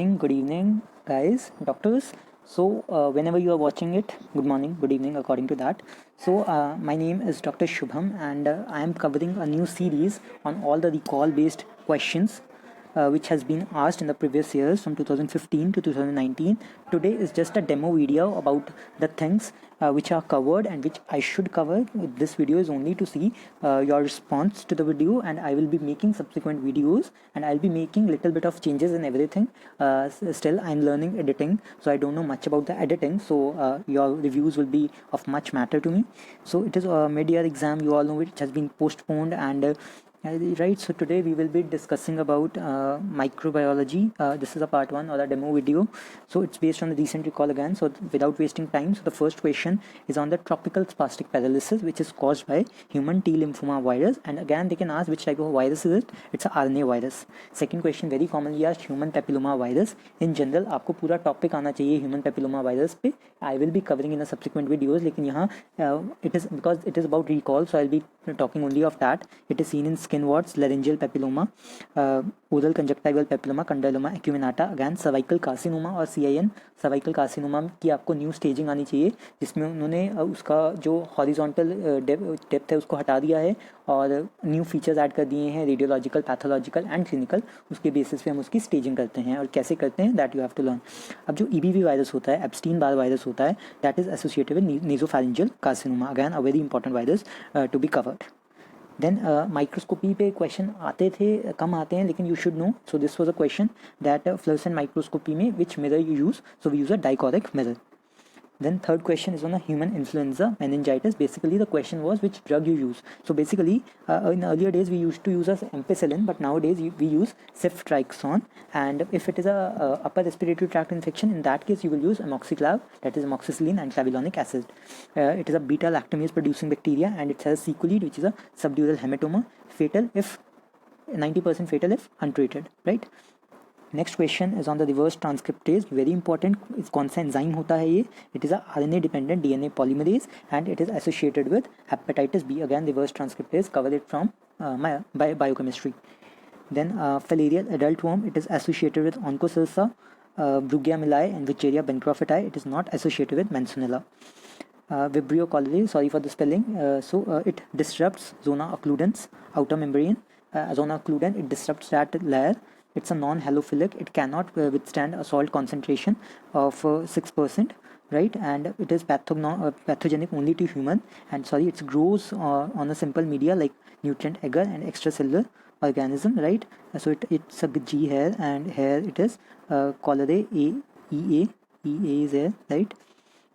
Good evening, guys, doctors. Whenever you are watching it, good morning, good evening, according to that. My name is Dr. Shubham, and I am covering a new series on all the recall based questions which has been asked in the previous years from 2015 to 2019. Today is just a demo video about the things which are covered and which I should cover. This video is only to see your response to the video, and I will be making subsequent videos, and I'll be making little bit of changes in everything. Still, I'm learning editing, so I don't know much about the editing, so your reviews will be of much matter to me. So it is a mid-year exam, you all know, which has been postponed, and right, so today we will be discussing about microbiology. This is a part 1 or a demo video, so it's based on the recent recall again. So without wasting time, so the first question is on the tropical spastic paralysis, which is caused by human T lymphoma virus, and again they can ask which type of virus is it. It's a RNA virus. Second question very commonly asked, human papilloma virus. In general आपको पूरा topic आना चाहिए human papilloma virus पे. I will be covering in the subsequent videos, लेकिन यहाँ it is because it is about recall, so I'll be talking only of that. It is seen in skin warts, laryngeal papilloma, oral conjunctival papilloma, condyloma acuminata, again cervical carcinoma और CIN cervical carcinoma की आपको new staging आनी चाहिए, जिसमें उन्होंने उसका जो horizontal depth है उसको हटा दिया है और न्यू फीचर्स ऐड कर दिए हैं, रेडियोलॉजिकल, पैथोलॉजिकल एंड क्लिनिकल. उसके बेसिस पे हम उसकी स्टेजिंग करते हैं, और कैसे करते हैं that you have to learn. अब जो EBV वायरस होता है, एप्स्टीन बार वायरस होता है, that is associated with nasopharyngeal carcinoma, again a very important virus to be covered. Then microscopy पे क्वेश्चन आते थे, कम आते हैं, लेकिन you should know. So this was a question that fluorescent microscopy में which mirror you use. So we use a dichroic mirror. Then third question is on a human influenza meningitis. Basically the question was which drug you use. So basically in earlier days we used to use as ampicillin, but nowadays we use ceftriaxone. And if it is a upper respiratory tract infection, in that case you will use amoxiclav, that is amoxicillin and clavulanic acid. It is a beta lactamase producing bacteria, and it has sequelae, which is a subdural hematoma, fatal if 90% fatal if untreated, right? Next question is on the reverse transcriptase. Very important. कौन सा enzyme होता है ये? It is a RNA dependent DNA polymerase, and it is associated with hepatitis B. Again reverse transcriptase, cover it from biochemistry. Then filarial adult worm, it is associated with Onchocerca, Brugia malayi and Wuchereria bancrofti. It is not associated with Mansonella. Vibrio cholerae, sorry for the spelling. It disrupts zona occludens, outer membrane. Zona occludens, it disrupts that layer. It's a non-halophilic. It cannot withstand a salt concentration of 6%, right? And it is pathogenic only to human. And sorry, it grows on a simple media like nutrient agar and extracellular organism, right? So it's a G here, and here it is cholerae EA is there, right?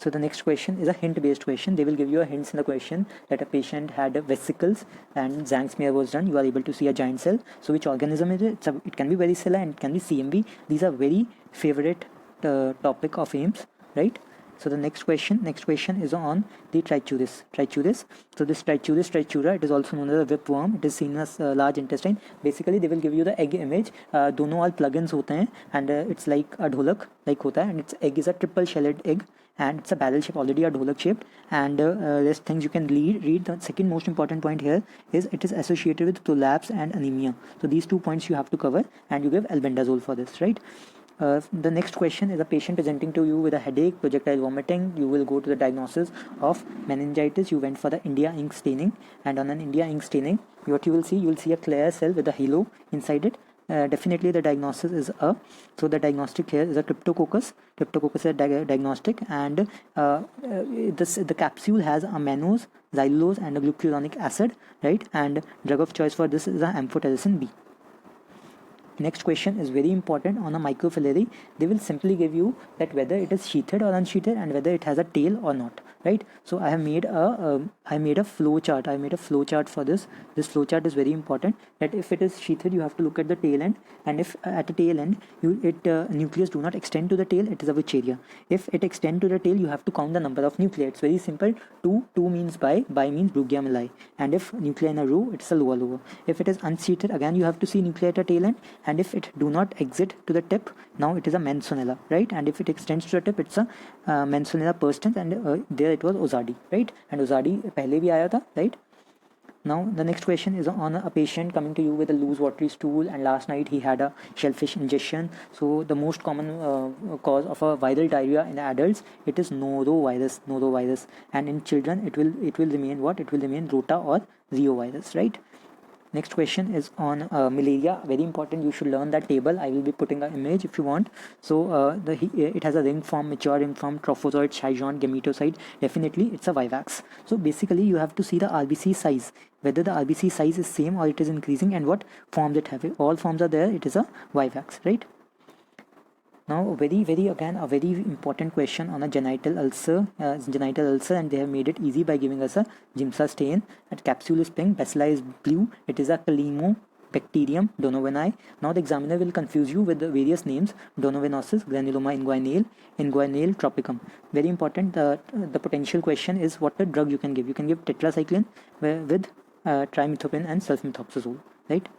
So the next question is a hint based question. They will give you a hints in the question that a patient had vesicles and Zank smear was done. You are able to see a giant cell. So which organism is it? It can be varicella and it can be CMV. These are very favorite topic of AIIMS, right? So the next question is on the trichuris. So this trichuris trichura, it is also known as a whipworm. It is seen as large intestine. Basically they will give you the egg image. दोनों all plugins होते हैं, and it's like a ढोलक like होता है, and its egg is a triple shelled egg, and it's a barrel shape, already a ढोलक shaped, and there's things you can read. The second most important point here is it is associated with prolapse and anemia. So these 2 points you have to cover, and you give albendazole for this, right? The next question is a patient presenting to you with a headache, projectile vomiting. You will go to the diagnosis of meningitis. You went for the India ink staining, and on an India ink staining, what you will see a clear cell with a halo inside it. Definitely the diagnosis is so the diagnostic here is a cryptococcus is a diagnostic, and the capsule has a mannose, xylulose and a glucuronic acid, right? And drug of choice for this is a amphotericin B. Next question is very important on a microfilary. They will simply give you that whether it is sheathed or unsheathed and whether it has a tail or not, right? So I have made a flow chart. I made a flow chart for this. This flow chart is very important. That if it is sheathed, you have to look at the tail end, and if at the tail end nucleus do not extend to the tail, it is a Wucheria. If it extend to the tail, you have to count the number of nuclei. It's very simple. Two means bi means Brugia milli, and if nuclei in a row, it's a lower. If it is unsheathed, again you have to see nuclei at the tail end, and if it do not exit to the tip, now it is a Mensonella, right? And if it extends to the tip, it's a Mensonella perstans, and there it was Ozardi, right? And Ozardi पहले भी आया था, right? Now the next question is on a patient coming to you with a loose watery stool, and last night he had a shellfish ingestion. So the most common cause of a viral diarrhea in adults, it is norovirus, and in children it will remain what? It will remain rota or reovirus, right? Next question is on malaria. Very important, you should learn that table. I will be putting an image if you want. So it has a ring form, mature ring form, trophozoite, scion, gametocyte. Definitely it's a vivax. So basically you have to see the RBC size, whether the RBC size is same or it is increasing, and what forms it have. All forms are there, it is a vivax, right? Now a very important question on a genital ulcer, and they have made it easy by giving us a Giemsa stain. At capsule is pink, bacilla is blue, it is a Calimobacterium donovani. Now the examiner will confuse you with the various names: donovanosis, granuloma inguinale tropicum. Very important. The potential question is what the drug you can give. You can give tetracycline with trimethoprim and sulfamethoxazole, right?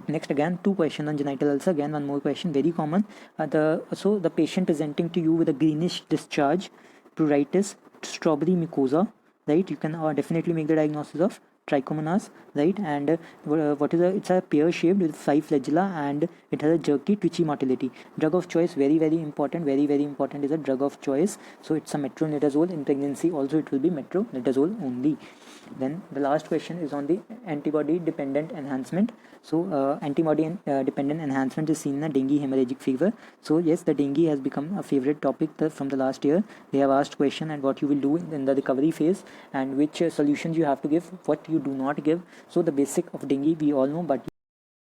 Next, again 2 questions on genital ulcer. Again one more question, very common. The patient presenting to you with a greenish discharge, pruritus, strawberry mucosa, right? You can definitely make the diagnosis of trichomonas, right? And it's a pear shaped with 5 flagella, and it has a jerky twitchy motility. Drug of choice, very important is a drug of choice. So it's a metronidazole. In pregnancy also it will be metronidazole only. Then the last question is on the antibody dependent enhancement. So antibody dependent enhancement is seen in a dengue hemorrhagic fever. So yes, the dengue has become a favorite topic from the last year. They have asked question and what you will do in the recovery phase, and which solutions you have to give, what you do not give. So the basic of dengue we all know, but